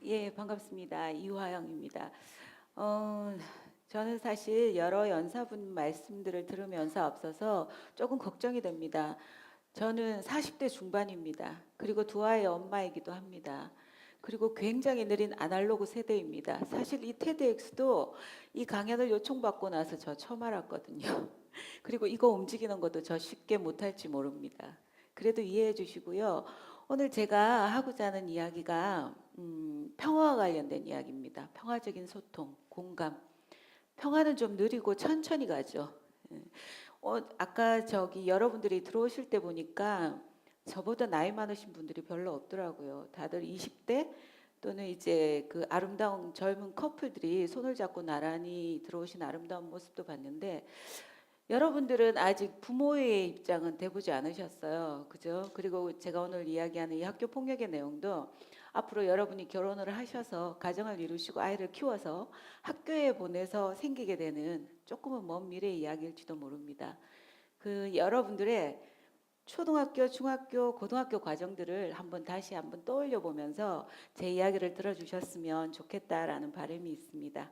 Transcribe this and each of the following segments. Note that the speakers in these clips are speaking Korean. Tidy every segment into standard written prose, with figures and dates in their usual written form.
예, 반갑습니다. 이화영입니다. 어, 저는 사실 여러 연사분 말씀들을 들으면서 앞서서 조금 걱정이 됩니다. 저는 40대 중반입니다. 그리고 두 아이의 엄마이기도 합니다. 그리고 굉장히 느린 아날로그 세대입니다. 사실 이 테드엑스도 이 강연을 요청받고 나서 저 처음 알았거든요. 그리고 이거 움직이는 것도 저 쉽게 못할지 모릅니다. 그래도 이해해 주시고요. 오늘 제가 하고자 하는 이야기가 평화와 관련된 이야기입니다. 평화적인 소통, 공감. 평화는 좀 느리고 천천히 가죠. 예. 아까 저기 여러분들이 들어오실 때 보니까 저보다 나이 많으신 분들이 별로 없더라고요. 다들 20대 또는 이제 그 아름다운 젊은 커플들이 손을 잡고 나란히 들어오신 아름다운 모습도 봤는데 여러분들은 아직 부모의 입장은 돼보지 않으셨어요. 그죠? 그리고 제가 오늘 이야기하는 이 학교 폭력의 내용도 앞으로 여러분이 결혼을 하셔서 가정을 이루시고 아이를 키워서 학교에 보내서 생기게 되는 조금은 먼 미래의 이야기일지도 모릅니다. 그 여러분들의 초등학교, 중학교, 고등학교 과정들을 다시 한번 떠올려 보면서 제 이야기를 들어주셨으면 좋겠다라는 바람이 있습니다.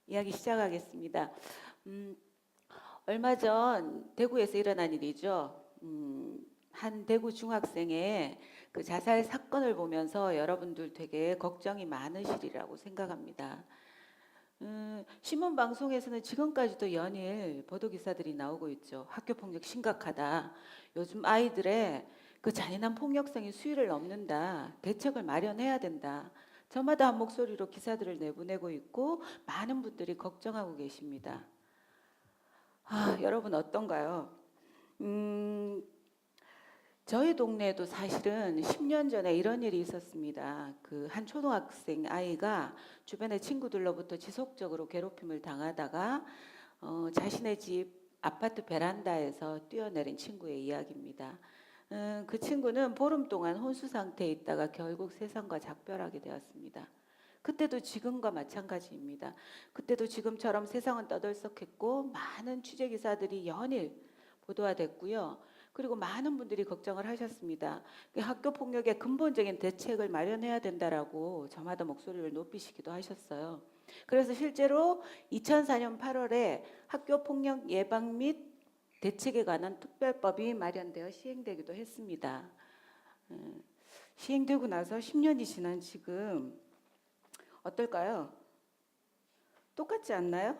이야기 시작하겠습니다. 얼마 전 대구에서 일어난 일이죠. 한 대구 중학생의 그 자살 사건을 보면서 여러분들 되게 걱정이 많으시리라고 생각합니다. 신문 방송에서는 지금까지도 연일 보도 기사들이 나오고 있죠. 학교 폭력 심각하다. 요즘 아이들의 그 잔인한 폭력성이 수위를 넘는다. 대책을 마련해야 된다. 저마다 한 목소리로 기사들을 내보내고 있고 많은 분들이 걱정하고 계십니다. 여러분 어떤가요? 음, 저희 동네에도 사실은 10년 전에 이런 일이 있었습니다. 그 한 초등학생 아이가 주변의 친구들로부터 지속적으로 괴롭힘을 당하다가 자신의 집 아파트 베란다에서 뛰어내린 친구의 이야기입니다. 그 친구는 보름 동안 혼수 상태에 있다가 결국 세상과 작별하게 되었습니다. 그때도 지금과 마찬가지입니다. 그때도 지금처럼 세상은 떠들썩했고 많은 취재 기사들이 연일 보도화됐고요. 그리고 많은 분들이 걱정을 하셨습니다. 학교 폭력의 근본적인 대책을 마련해야 된다라고 저마다 목소리를 높이시기도 하셨어요. 그래서 실제로 2004년 8월에 학교 폭력 예방 및 대책에 관한 특별법이 마련되어 시행되기도 했습니다. 시행되고 나서 10년이 지난 지금 어떨까요? 똑같지 않나요?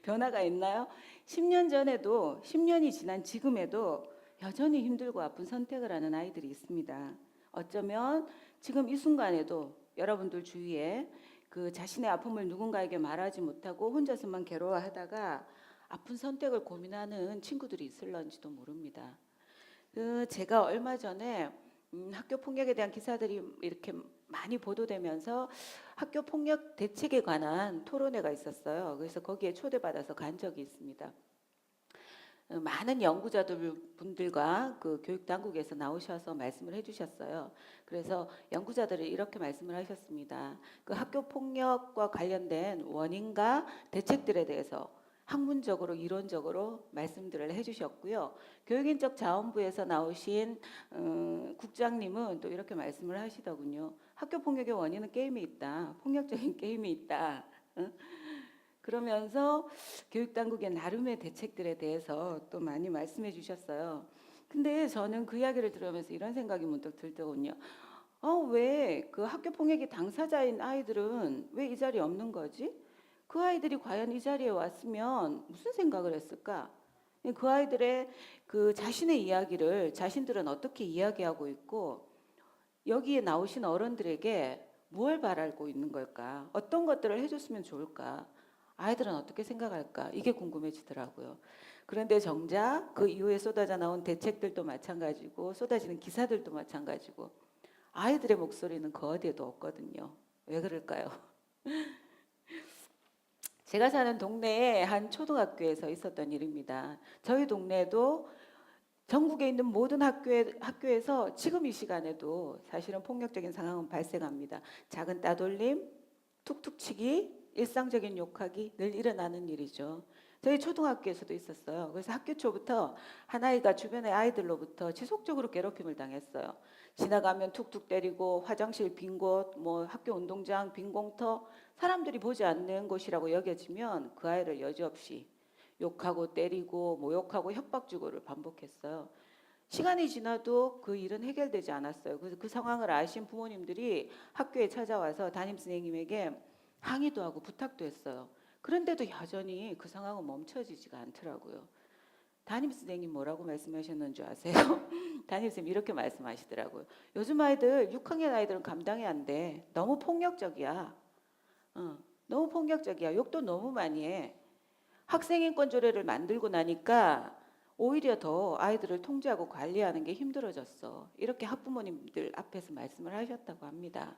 변화가 있나요? 10년 전에도 10년이 지난 지금에도 여전히 힘들고 아픈 선택을 하는 아이들이 있습니다. 어쩌면 지금 이 순간에도 여러분들 주위에 그 자신의 아픔을 누군가에게 말하지 못하고 혼자서만 괴로워하다가 아픈 선택을 고민하는 친구들이 있을런지도 모릅니다. 제가 얼마 전에 학교 폭력에 대한 기사들이 이렇게 많이 보도되면서 학교 폭력 대책에 관한 토론회가 있었어요. 그래서 거기에 초대받아서 간 적이 있습니다. 많은 연구자들 분들과 그 교육 당국에서 나오셔서 말씀을 해주셨어요. 그래서 연구자들이 이렇게 말씀을 하셨습니다. 그 학교 폭력과 관련된 원인과 대책들에 대해서 학문적으로 이론적으로 말씀들을 해주셨고요. 교육인적 자원부에서 나오신 국장님은 또 이렇게 말씀을 하시더군요. 학교 폭력의 원인은 게임에 있다. 폭력적인 게임이 있다. 그러면서 교육당국의 나름의 대책들에 대해서 또 많이 말씀해 주셨어요. 근데 저는 그 이야기를 들으면서 이런 생각이 문득 들더군요. 왜 그 학교 폭력의 당사자인 아이들은 왜 이 자리에 없는 거지? 그 아이들이 과연 이 자리에 왔으면 무슨 생각을 했을까? 그 아이들의 그 자신의 이야기를 자신들은 어떻게 이야기하고 있고 여기에 나오신 어른들에게 무엇을 바라고 있는 걸까? 어떤 것들을 해줬으면 좋을까? 아이들은 어떻게 생각할까? 이게 궁금해지더라고요. 그런데 정작 그 이후에 쏟아져 나온 대책들도 마찬가지고 쏟아지는 기사들도 마찬가지고 아이들의 목소리는 그 어디에도 없거든요. 왜 그럴까요? 제가 사는 동네에 한 초등학교에서 있었던 일입니다. 저희 동네에도 전국에 있는 모든 학교에서 지금 이 시간에도 사실은 폭력적인 상황은 발생합니다. 작은 따돌림, 툭툭치기, 일상적인 욕하기 늘 일어나는 일이죠. 저희 초등학교에서도 있었어요. 그래서 학교 초부터 한 아이가 주변의 아이들로부터 지속적으로 괴롭힘을 당했어요. 지나가면 툭툭 때리고 화장실 빈 곳, 뭐 학교 운동장 빈 공터, 사람들이 보지 않는 곳이라고 여겨지면 그 아이를 여지없이 욕하고 때리고 모욕하고 협박 주고를 반복했어요. 시간이 지나도 그 일은 해결되지 않았어요. 그래서 그 상황을 아신 부모님들이 학교에 찾아와서 담임 선생님에게 항의도 하고 부탁도 했어요. 그런데도 여전히 그 상황은 멈춰지지가 않더라고요. 담임 선생님 뭐라고 말씀하셨는 줄 아세요? 담임 선생님 이렇게 말씀하시더라고요. 요즘 아이들 6학년 아이들은 감당이 안 돼. 너무 폭력적이야. 너무 폭력적이야. 욕도 너무 많이 해. 학생인권 조례를 만들고 나니까 오히려 더 아이들을 통제하고 관리하는 게 힘들어졌어. 이렇게 학부모님들 앞에서 말씀을 하셨다고 합니다.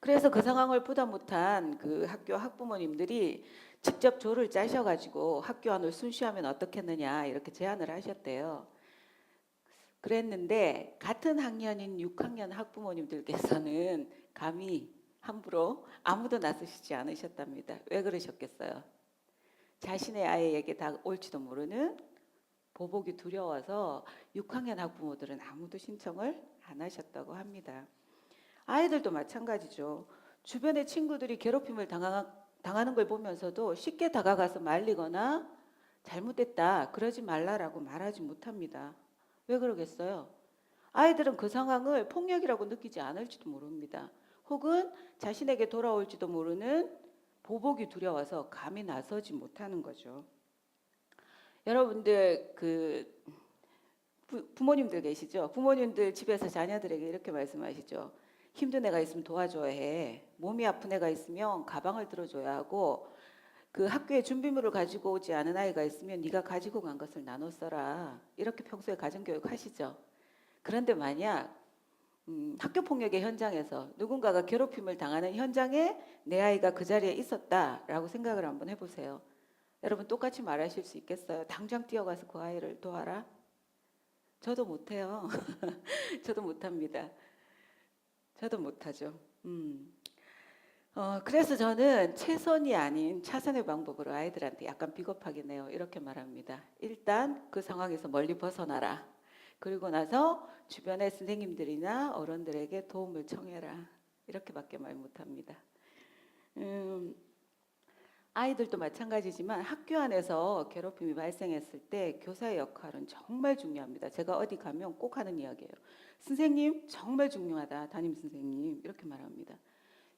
그래서 그 상황을 부담 못한 그 학교 학부모님들이 직접 조를 짜셔가지고 학교 안을 순시하면 어떻겠느냐 이렇게 제안을 하셨대요. 그랬는데 같은 학년인 6학년 학부모님들께서는 감히 함부로 아무도 나서시지 않으셨답니다. 왜 그러셨겠어요? 자신의 아이에게 다 올지도 모르는 보복이 두려워서 6학년 학부모들은 아무도 신청을 안 하셨다고 합니다. 아이들도 마찬가지죠. 주변의 친구들이 괴롭힘을 당하는 걸 보면서도 쉽게 다가가서 말리거나 잘못됐다 그러지 말라라고 말하지 못합니다. 왜 그러겠어요? 아이들은 그 상황을 폭력이라고 느끼지 않을지도 모릅니다. 혹은 자신에게 돌아올지도 모르는 보복이 두려워서 감히 나서지 못하는 거죠. 여러분들 부모님들 계시죠? 부모님들 집에서 자녀들에게 이렇게 말씀하시죠. 힘든 애가 있으면 도와줘야 해. 몸이 아픈 애가 있으면 가방을 들어줘야 하고 그 학교에 준비물을 가지고 오지 않은 아이가 있으면 네가 가지고 간 것을 나눠 써라. 이렇게 평소에 가정교육 하시죠. 그런데 만약 학교 폭력의 현장에서 누군가가 괴롭힘을 당하는 현장에 내 아이가 그 자리에 있었다라고 생각을 한번 해보세요. 여러분 똑같이 말하실 수 있겠어요? 당장 뛰어가서 그 아이를 도와라? 저도 못해요. 저도 못합니다. 저도 못하죠. 그래서 저는 최선이 아닌 차선의 방법으로 아이들한테 약간 비겁하긴 해요. 이렇게 말합니다. 일단 그 상황에서 멀리 벗어나라. 그리고 나서 주변의 선생님들이나 어른들에게 도움을 청해라. 이렇게밖에 말 못합니다. 아이들도 마찬가지지만 학교 안에서 괴롭힘이 발생했을 때 교사의 역할은 정말 중요합니다. 제가 어디 가면 꼭 하는 이야기예요. 선생님 정말 중요하다. 담임 선생님 이렇게 말합니다.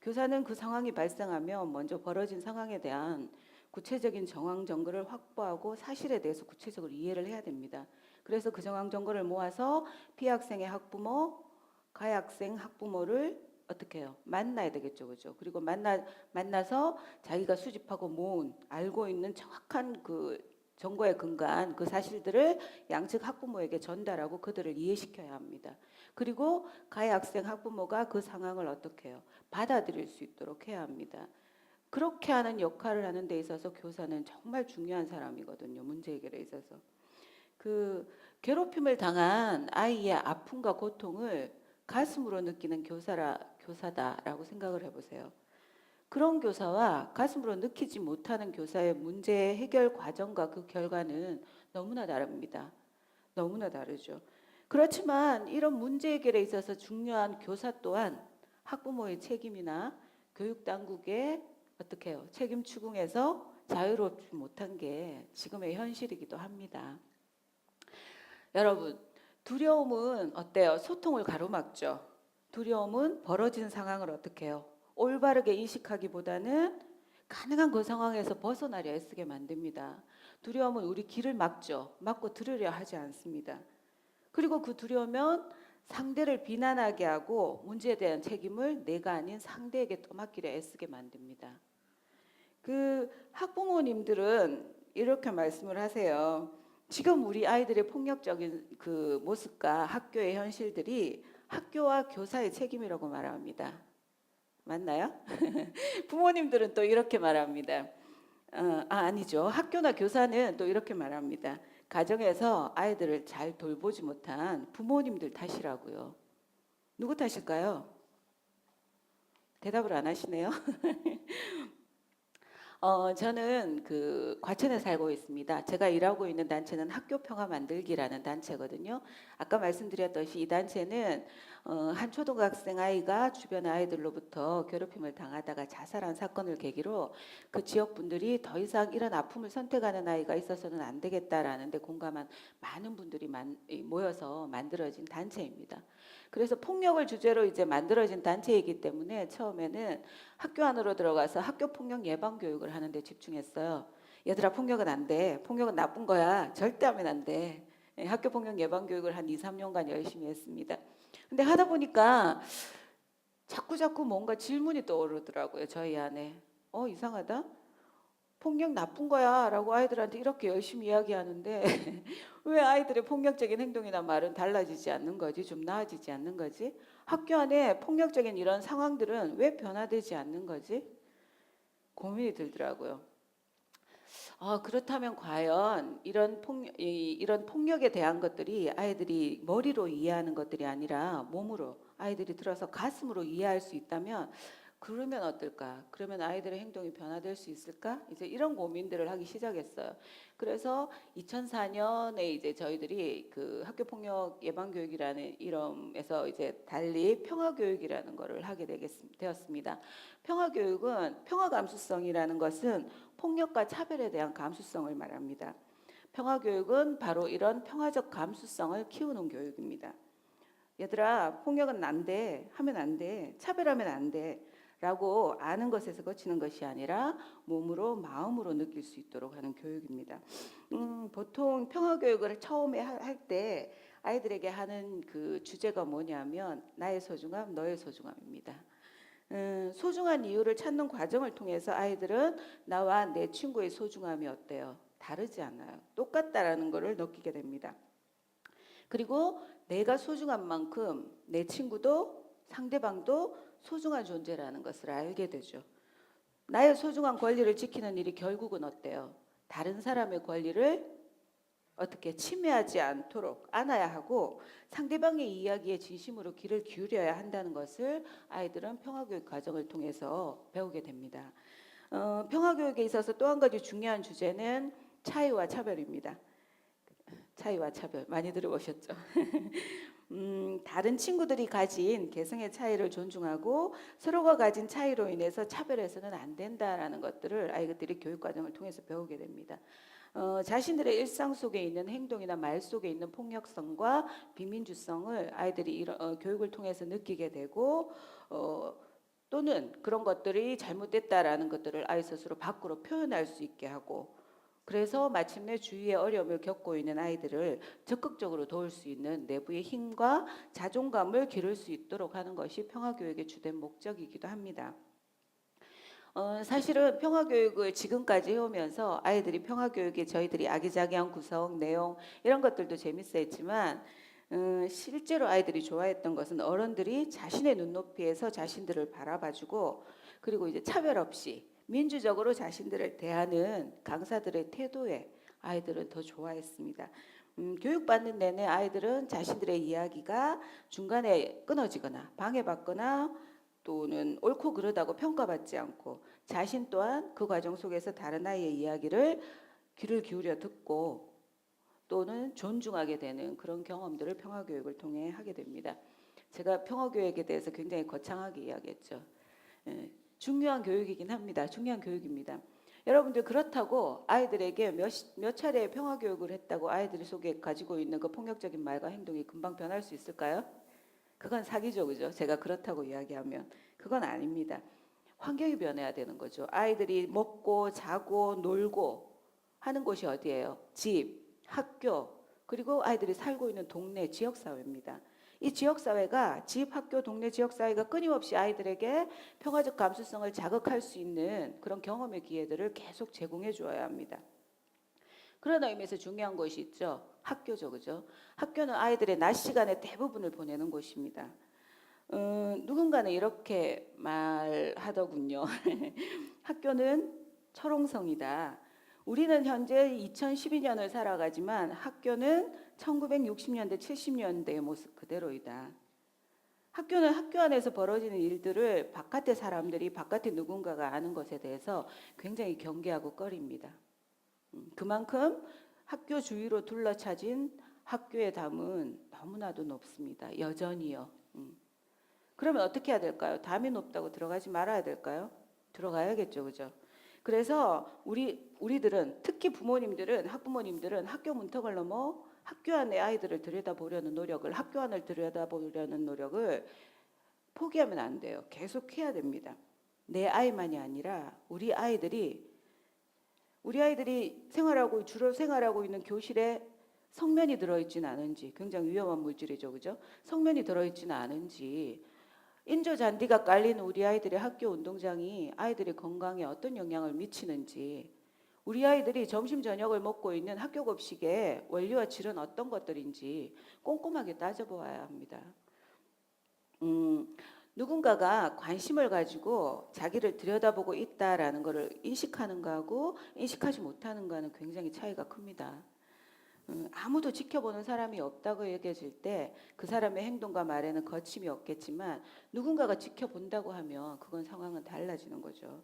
교사는 그 상황이 발생하면 먼저 벌어진 상황에 대한 구체적인 정황 정보를 확보하고 사실에 대해서 구체적으로 이해를 해야 됩니다. 그래서 그 정황 정보를 모아서 피학생의 학부모, 가해학생 학부모를 어떻게 해요? 만나야 되겠죠, 그죠? 그리고 만나서 자기가 수집하고 모은 알고 있는 정확한 그 정보에 근거한 그 사실들을 양측 학부모에게 전달하고 그들을 이해시켜야 합니다. 그리고 가해 학생 학부모가 그 상황을 어떻게 해요? 받아들일 수 있도록 해야 합니다. 그렇게 하는 역할을 하는 데 있어서 교사는 정말 중요한 사람이거든요. 문제 해결에 있어서. 그 괴롭힘을 당한 아이의 아픔과 고통을 가슴으로 느끼는 교사다라고 생각을 해보세요. 그런 교사와 가슴으로 느끼지 못하는 교사의 문제 해결 과정과 그 결과는 너무나 다릅니다. 너무나 다르죠. 그렇지만 이런 문제 해결에 있어서 중요한 교사 또한 학부모의 책임이나 교육당국의 어떻게 해요? 책임 추궁에서 자유롭지 못한 게 지금의 현실이기도 합니다. 여러분, 두려움은 어때요? 소통을 가로막죠. 두려움은 벌어진 상황을 어떻게 해요? 올바르게 인식하기보다는 가능한 그 상황에서 벗어나려 애쓰게 만듭니다. 두려움은 우리 길을 막죠. 막고 들으려 하지 않습니다. 그리고 그 두려우면 상대를 비난하게 하고 문제에 대한 책임을 내가 아닌 상대에게 떠맡기려 애쓰게 만듭니다. 그 학부모님들은 이렇게 말씀을 하세요. 지금 우리 아이들의 폭력적인 그 모습과 학교의 현실들이 학교와 교사의 책임이라고 말합니다. 맞나요? 부모님들은 또 이렇게 말합니다. 아니죠. 학교나 교사는 또 이렇게 말합니다. 가정에서 아이들을 잘 돌보지 못한 부모님들 탓이라고요. 누구 탓일까요? 대답을 안 하시네요. 저는 그 과천에 살고 있습니다. 제가 일하고 있는 단체는 학교 평화 만들기라는 단체거든요. 아까 말씀드렸듯이 이 단체는 한 초등학생 아이가 주변 아이들로부터 괴롭힘을 당하다가 자살한 사건을 계기로 그 지역 분들이 더 이상 이런 아픔을 선택하는 아이가 있어서는 안 되겠다라는 데 공감한 많은 분들이 모여서 만들어진 단체입니다. 그래서 폭력을 주제로 이제 만들어진 단체이기 때문에 처음에는 학교 안으로 들어가서 학교 폭력 예방 교육을 하는 데 집중했어요. 얘들아, 폭력은 안 돼. 폭력은 나쁜 거야. 절대 하면 안 돼. 학교 폭력 예방 교육을 한 2, 3년간 열심히 했습니다. 근데 하다 보니까 자꾸 뭔가 질문이 떠오르더라고요. 저희 안에. 이상하다. 폭력 나쁜 거야 라고 아이들한테 이렇게 열심히 이야기하는데 왜 아이들의 폭력적인 행동이나 말은 달라지지 않는 거지? 좀 나아지지 않는 거지? 학교 안에 폭력적인 이런 상황들은 왜 변화되지 않는 거지? 고민이 들더라고요. 그렇다면 과연 이런 폭력에 대한 것들이 아이들이 머리로 이해하는 것들이 아니라 몸으로 아이들이 들어서 가슴으로 이해할 수 있다면 그러면 어떨까? 그러면 아이들의 행동이 변화될 수 있을까? 이제 이런 고민들을 하기 시작했어요. 그래서 2004년에 이제 저희들이 그 학교 폭력 예방 교육이라는 이름에서 이제 달리 평화 교육이라는 거를 하게 되었습니다. 평화 교육은 평화 감수성이라는 것은 폭력과 차별에 대한 감수성을 말합니다. 평화 교육은 바로 이런 평화적 감수성을 키우는 교육입니다. 얘들아, 폭력은 안 돼. 하면 안 돼. 차별하면 안 돼. 라고 아는 것에서 거치는 것이 아니라 몸으로 마음으로 느낄 수 있도록 하는 교육입니다. 보통 평화교육을 처음에 할 때 아이들에게 하는 그 주제가 뭐냐면 나의 소중함, 너의 소중함입니다. 소중한 이유를 찾는 과정을 통해서 아이들은 나와 내 친구의 소중함이 어때요? 다르지 않아요. 똑같다라는 것을 느끼게 됩니다. 그리고 내가 소중한 만큼 내 친구도 상대방도 소중한 존재라는 것을 알게 되죠. 나의 소중한 권리를 지키는 일이 결국은 어때요? 다른 사람의 권리를 어떻게 침해하지 않도록 안아야 하고 상대방의 이야기에 진심으로 귀를 기울여야 한다는 것을 아이들은 평화교육 과정을 통해서 배우게 됩니다. 평화교육에 있어서 또 한 가지 중요한 주제는 차이와 차별입니다. 차이와 차별 많이 들어보셨죠? 다른 친구들이 가진 개성의 차이를 존중하고 서로가 가진 차이로 인해서 차별해서는 안 된다라는 것들을 아이들이 교육 과정을 통해서 배우게 됩니다. 자신들의 일상 속에 있는 행동이나 말 속에 있는 폭력성과 비민주성을 아이들이 교육을 통해서 느끼게 되고 또는 그런 것들이 잘못됐다라는 것들을 아이 스스로 밖으로 표현할 수 있게 하고 그래서 마침내 주위에 어려움을 겪고 있는 아이들을 적극적으로 도울 수 있는 내부의 힘과 자존감을 기를 수 있도록 하는 것이 평화교육의 주된 목적이기도 합니다. 사실은 평화교육을 지금까지 해오면서 아이들이 평화교육에 저희들이 아기자기한 구성, 내용 이런 것들도 재밌어했지만 실제로 아이들이 좋아했던 것은 어른들이 자신의 눈높이에서 자신들을 바라봐주고 그리고 이제 차별 없이 민주적으로 자신들을 대하는 강사들의 태도에 아이들은 더 좋아했습니다. 교육받는 내내 아이들은 자신들의 이야기가 중간에 끊어지거나 방해받거나 또는 옳고 그르다고 평가받지 않고 자신 또한 그 과정 속에서 다른 아이의 이야기를 귀를 기울여 듣고 또는 존중하게 되는 그런 경험들을 평화교육을 통해 하게 됩니다. 제가 평화교육에 대해서 굉장히 거창하게 이야기했죠. 중요한 교육이긴 합니다. 중요한 교육입니다. 여러분들 그렇다고 아이들에게 몇 차례 평화교육을 했다고 아이들 속에 가지고 있는 그 폭력적인 말과 행동이 금방 변할 수 있을까요? 그건 사기죠, 그죠? 제가 그렇다고 이야기하면 그건 아닙니다. 환경이 변해야 되는 거죠. 아이들이 먹고 자고 놀고 하는 곳이 어디예요? 집, 학교, 그리고 아이들이 살고 있는 동네, 지역사회입니다. 이 지역사회가 집, 학교, 동네, 지역사회가 끊임없이 아이들에게 평화적 감수성을 자극할 수 있는 그런 경험의 기회들을 계속 제공해 주어야 합니다. 그런 의미에서 중요한 것이 있죠. 학교죠, 그죠? 학교는 아이들의 낮 시간의 대부분을 보내는 곳입니다. 누군가는 이렇게 말하더군요. 학교는 철옹성이다. 우리는 현재 2012년을 살아가지만 학교는 1960년대, 70년대의 모습 그대로이다. 학교는 학교 안에서 벌어지는 일들을 바깥의 사람들이 바깥의 누군가가 아는 것에 대해서 굉장히 경계하고 꺼립니다. 그만큼 학교 주위로 둘러차진 학교의 담은 너무나도 높습니다. 여전히요. 그러면 어떻게 해야 될까요? 담이 높다고 들어가지 말아야 될까요? 들어가야겠죠, 그죠? 그래서 우리들은 특히 부모님들은 학부모님들은 학교 문턱을 넘어 학교 안에 아이들을 들여다보려는 노력을 학교 안을 들여다보려는 노력을 포기하면 안 돼요. 계속 해야 됩니다. 내 아이만이 아니라 우리 아이들이 주로 생활하고 있는 교실에 성면이 들어있지는 않은지 굉장히 위험한 물질이죠, 그죠? 성면이 들어있지는 않은지 인조 잔디가 깔린 우리 아이들의 학교 운동장이 아이들의 건강에 어떤 영향을 미치는지 우리 아이들이 점심 저녁을 먹고 있는 학교 급식의 원리와 질은 어떤 것들인지 꼼꼼하게 따져보아야 합니다. 누군가가 관심을 가지고 자기를 들여다보고 있다라는 것을 인식하는 거하고 인식하지 못하는 거는 굉장히 차이가 큽니다. 아무도 지켜보는 사람이 없다고 여겨질 때 그 사람의 행동과 말에는 거침이 없겠지만 누군가가 지켜본다고 하면 그건 상황은 달라지는 거죠.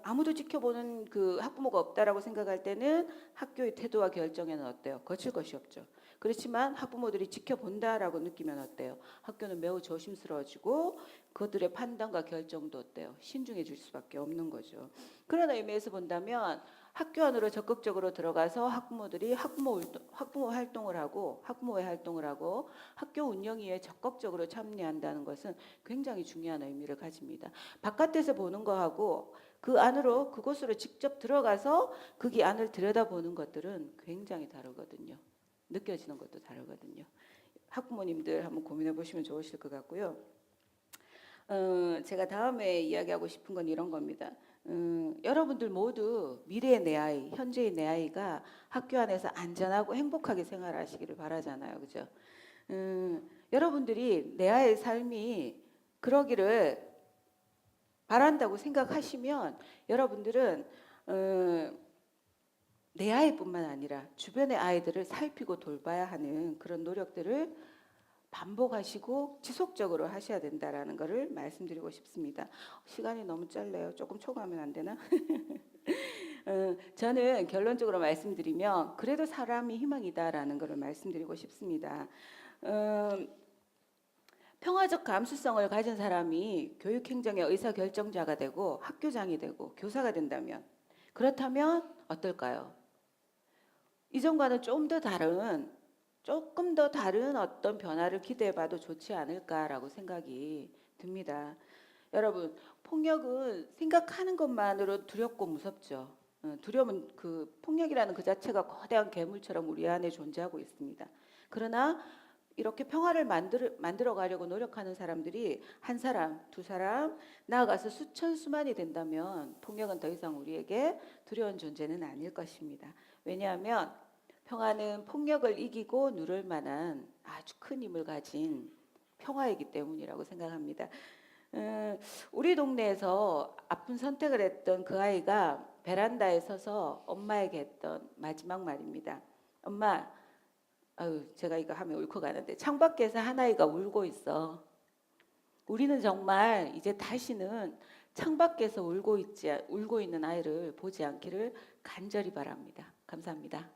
아무도 지켜보는 그 학부모가 없다라고 생각할 때는 학교의 태도와 결정에는 어때요? 거칠 것이 없죠. 그렇지만 학부모들이 지켜본다라고 느끼면 어때요? 학교는 매우 조심스러워지고 그들의 판단과 결정도 어때요? 신중해질 수밖에 없는 거죠. 그런 의미에서 본다면 학교 안으로 적극적으로 들어가서 학부모들이 학부모 활동을 하고 학부모의 활동을 하고 학교 운영위에 적극적으로 참여한다는 것은 굉장히 중요한 의미를 가집니다. 바깥에서 보는 거하고 그곳으로 직접 들어가서 거기 안을 들여다보는 것들은 굉장히 다르거든요. 느껴지는 것도 다르거든요. 학부모님들 한번 고민해 보시면 좋으실 것 같고요. 제가 다음에 이야기하고 싶은 건 이런 겁니다. 여러분들 모두 미래의 내 아이, 현재의 내 아이가 학교 안에서 안전하고 행복하게 생활하시기를 바라잖아요. 그죠? 여러분들이 내 아이의 삶이 그러기를 바란다고 생각하시면 여러분들은 내 아이뿐만 아니라 주변의 아이들을 살피고 돌봐야 하는 그런 노력들을 반복하시고 지속적으로 하셔야 된다라는 것을 말씀드리고 싶습니다. 시간이 너무 짧네요. 조금 초과하면 안 되나? 저는 결론적으로 말씀드리면 그래도 사람이 희망이다라는 것을 말씀드리고 싶습니다. 평화적 감수성을 가진 사람이 교육행정의 의사결정자가 되고 학교장이 되고 교사가 된다면 그렇다면 어떨까요? 이전과는 조금 더 다른 어떤 변화를 기대해봐도 좋지 않을까라고 생각이 듭니다. 여러분, 폭력은 생각하는 것만으로 두렵고 무섭죠. 두려움은 폭력이라는 그 자체가 거대한 괴물처럼 우리 안에 존재하고 있습니다. 그러나 이렇게 평화를 만들어 가려고 노력하는 사람들이 한 사람, 두 사람, 나아가서 수천 수만이 된다면 폭력은 더 이상 우리에게 두려운 존재는 아닐 것입니다. 왜냐하면 평화는 폭력을 이기고 누를 만한 아주 큰 힘을 가진 평화이기 때문이라고 생각합니다. 우리 동네에서 아픈 선택을 했던 그 아이가 베란다에 서서 엄마에게 했던 마지막 말입니다. 엄마, 제가 이거 하면 울컥하는데 창밖에서 한 아이가 울고 있어. 우리는 정말 이제 다시는 창밖에서 울고 있는 아이를 보지 않기를 간절히 바랍니다. 감사합니다.